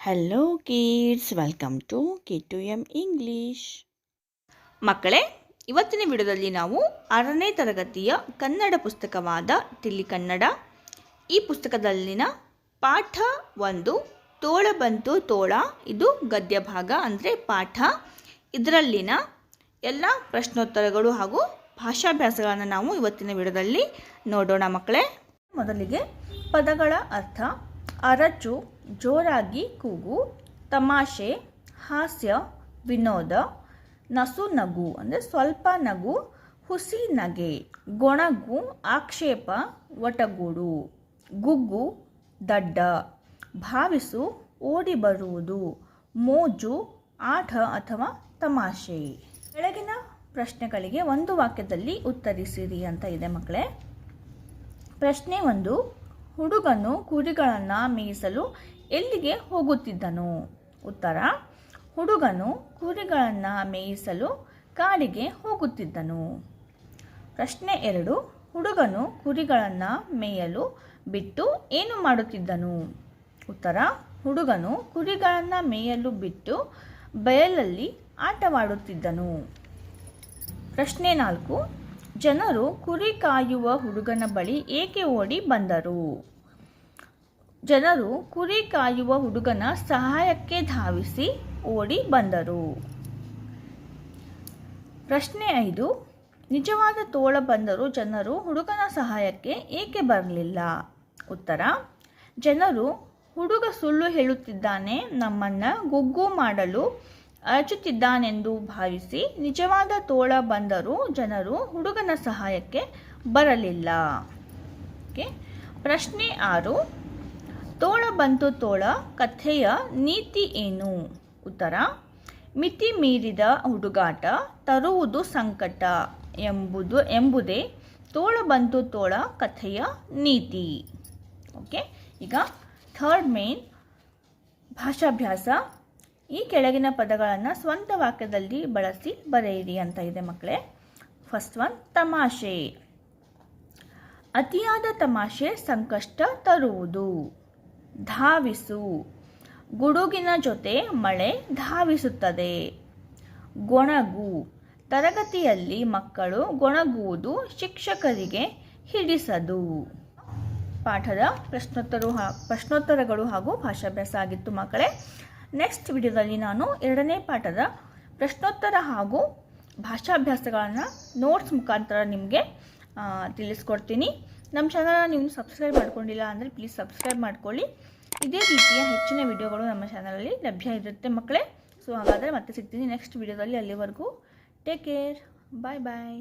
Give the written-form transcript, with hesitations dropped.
Hello kids, welcome to K2M English. ಮಕ್ಕಳೇ, ಇವತ್ತಿನ ವಿಡಿಯೋದಲ್ಲಿ ನಾವು 6ನೇ ತರಗತಿಯ ಕನ್ನಡ ಪುಸ್ತಕವಾದ ತಿಳಿ ಕನ್ನಡ ಈ ಪುಸ್ತಕದಲ್ಲಿನ ಪಾಠ 1 ತೋಳ ಬಂತು ತೋಳ, ಇದು ಗದ್ಯ ಭಾಗ ಅಂದರೆ ಪಾಠ. ಇದರಲ್ಲಿನ ಎಲ್ಲ ಪ್ರಶ್ನೋತ್ತರಗಳು ಹಾಗೂ ಭಾಷಾಭ್ಯಾಸಗಳನ್ನು ನಾವು ಇವತ್ತಿನ ವಿಡಿಯೋದಲ್ಲಿ ನೋಡೋಣ ಮಕ್ಕಳೇ. ಮೊದಲಿಗೆ ಪದಗಳ ಅರ್ಥ. ಅರಚು, ಜೋರಾಗಿ ಕೂಗು, ತಮಾಷೆ, ಹಾಸ್ಯ, ವಿನೋದ, ನಸು ನಗು ಅಂದರೆ ಸ್ವಲ್ಪ ನಗು, ಹುಸಿ ನಗೆ, ಗೊಣಗು, ಆಕ್ಷೇಪ, ಒಟಗೂಡು, ಗುಗ್ಗು, ದಡ್ಡ, ಭಾವಿಸು, ಓಡಿ ಬರುವುದು, ಮೋಜು, ಆಟ ಅಥವಾ ತಮಾಷೆ. ಕೆಳಗಿನ ಪ್ರಶ್ನೆಗಳಿಗೆ ಒಂದು ವಾಕ್ಯದಲ್ಲಿ ಉತ್ತರಿಸಿರಿ ಅಂತ ಇದೆ ಮಕ್ಕಳೇ. ಪ್ರಶ್ನೆ 1, ಹುಡುಗನು ಕುರಿಗಳನ್ನು ಮೇಯಿಸಲು ಎಲ್ಲಿಗೆ ಹೋಗುತ್ತಿದ್ದನು? ಉತ್ತರ: ಹುಡುಗನು ಕುರಿಗಳನ್ನು ಮೇಯಿಸಲು ಕಾಡಿಗೆ ಹೋಗುತ್ತಿದ್ದನು. ಪ್ರಶ್ನೆ 2, ಹುಡುಗನು ಕುರಿಗಳನ್ನು ಮೇಯಲು ಬಿಟ್ಟು ಏನು ಮಾಡುತ್ತಿದ್ದನು? ಉತ್ತರ: ಹುಡುಗನು ಕುರಿಗಳನ್ನು ಮೇಯಲು ಬಿಟ್ಟು ಬಯಲಲ್ಲಿ ಆಟವಾಡುತ್ತಿದ್ದನು. ಪ್ರಶ್ನೆ 4, ಜನರು ಕುರಿ ಕಾಯುವ ಹುಡುಗನ ಬಳಿ ಏಕೆ ಓಡಿ ಬಂದರು? ಜನರು ಕುರಿ ಕಾಯುವ ಹುಡುಗನ ಸಹಾಯಕ್ಕೆ ಧಾವಿಸಿ ಓಡಿ ಬಂದರು. ಪ್ರಶ್ನೆ 5, ನಿಜವಾದ ತೋಳ ಬಂದರೂ ಜನರು ಹುಡುಗನ ಸಹಾಯಕ್ಕೆ ಏಕೆ ಬರಲಿಲ್ಲ? ಉತ್ತರ: ಜನರು ಹುಡುಗ ಸುಳ್ಳು ಹೇಳುತ್ತಿದ್ದಾನೆ, ನಮ್ಮನ್ನು ಗುಗ್ಗು ಮಾಡಲು ಅರಚುತ್ತಿದ್ದಾನೆಂದು ಭಾವಿಸಿ ನಿಜವಾದ ತೋಳ ಬಂದರೂ ಜನರು ಹುಡುಗನ ಸಹಾಯಕ್ಕೆ ಬರಲಿಲ್ಲ. ಪ್ರಶ್ನೆ 6, ತೋಳ ಬಂತು ತೋಳ ಕಥೆಯ ನೀತಿ ಏನು? ಉತ್ತರ: ಮಿತಿ ಮೀರಿದ ಹುಡುಗಾಟ ತರುವುದು ಸಂಕಟ ಎಂಬುದೇ ತೋಳ ಬಂತು ತೋಳ ಕಥೆಯ ನೀತಿ. ಈಗ ಥರ್ಡ್ ಮೇನ್ ಭಾಷಾಭ್ಯಾಸ. ಈ ಕೆಳಗಿನ ಪದಗಳನ್ನು ಸ್ವಂತ ವಾಕ್ಯದಲ್ಲಿ ಬಳಸಿ ಬರೆಯಿರಿ ಅಂತ ಇದೆ ಮಕ್ಕಳೇ. ಫಸ್ಟ್ ಒನ್, ತಮಾಷೆ. ಅತಿಯಾದ ತಮಾಷೆ ಸಂಕಷ್ಟ ತರುವುದು. ಧಾವಿಸು, ಗುಡುಗಿನ ಜೊತೆ ಮಳೆ ಧಾವಿಸುತ್ತದೆ. ಗೊಣಗು, ತರಗತಿಯಲ್ಲಿ ಮಕ್ಕಳು ಗೊಣಗುವುದು ಶಿಕ್ಷಕರಿಗೆ ಹಿಡಿಸದು. ಪಾಠದ ಪ್ರಶ್ನೋತ್ತರಗಳು ಹಾಗೂ ಭಾಷಾಭ್ಯಾಸ ಆಗಿತ್ತು ಮಕ್ಕಳೇ. ನೆಕ್ಸ್ಟ್ ವಿಡಿಯೋದಲ್ಲಿ ನಾನು 2ನೇ ಪಾಠದ ಪ್ರಶ್ನೋತ್ತರ ಹಾಗೂ ಭಾಷಾಭ್ಯಾಸಗಳನ್ನು ನೋಟ್ಸ್ ಮುಖಾಂತರ ನಿಮಗೆ ತಿಳಿಸ್ಕೊಡ್ತೀನಿ. ನಮ್ಮ ಚಾನಲ್ನ ನೀವು ಸಬ್ಸ್ಕ್ರೈಬ್ ಮಾಡ್ಕೊಂಡಿಲ್ಲ ಅಂದರೆ ಪ್ಲೀಸ್ ಸಬ್ಸ್ಕ್ರೈಬ್ ಮಾಡ್ಕೊಳ್ಳಿ. ಇದೇ ರೀತಿಯ ಹೆಚ್ಚಿನ ವಿಡಿಯೋಗಳು ನಮ್ಮ ಚಾನಲಲ್ಲಿ ಲಭ್ಯ ಇರುತ್ತೆ ಮಕ್ಕಳೇ. ಸೊ ಹಾಗಾದರೆ ಮತ್ತೆ ಸಿಗ್ತೀನಿ ನೆಕ್ಸ್ಟ್ ವಿಡಿಯೋದಲ್ಲಿ. ಅಲ್ಲಿವರೆಗೂ ಟೇಕ್ ಕೇರ್, ಬಾಯ್ ಬಾಯ್.